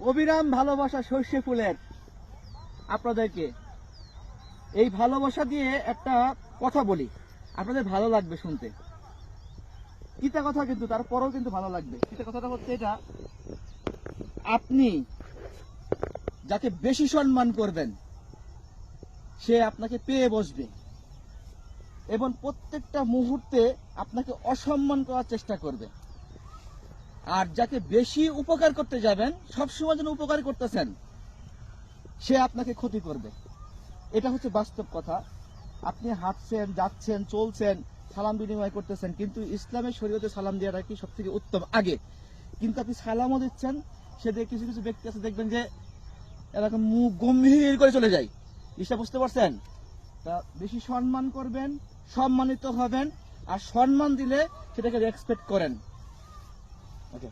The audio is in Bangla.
অবিরাম ভালোবাসা সর্ষে ফুলের আপনাদেরকে এই ভালোবাসা দিয়ে একটা কথা বলি, আপনাদের ভালো লাগবে শুনতে। কিতা কথা কিন্তু তারপরেও কিন্তু ভালো লাগবে। কিতা কথাটা হচ্ছে এটা, আপনি যাকে বেশি সম্মান করবেন সে আপনাকে পেয়ে বসবে এবং প্রত্যেকটা মুহূর্তে আপনাকে অসম্মান করার চেষ্টা করবে। আর যাকে বেশি উপকার করতে যাবেন, সবসময় যেন উপকার করতেছেন, সে আপনাকে ক্ষতি করবে। এটা হচ্ছে বাস্তব কথা। আপনি হাঁটছেন, যাচ্ছেন, চলছেন, সালাম বিনিময় করতেছেন, কিন্তু ইসলামের শরীয়তে সালাম দেওয়াটা কি সব থেকে উত্তম আগে। কিন্তু আপনি সালামও দিচ্ছেন, সেদিকে কিছু কিছু ব্যক্তি আছে দেখবেন যে এরকম মুখ গম্ভীর করে চলে যায়। বিষয়টা বুঝতে পারছেন? তা বেশি সম্মান করবেন, সম্মানিত হবেন, আর সম্মান দিলে সেটাকে রেসপেক্ট করেন। ওকে।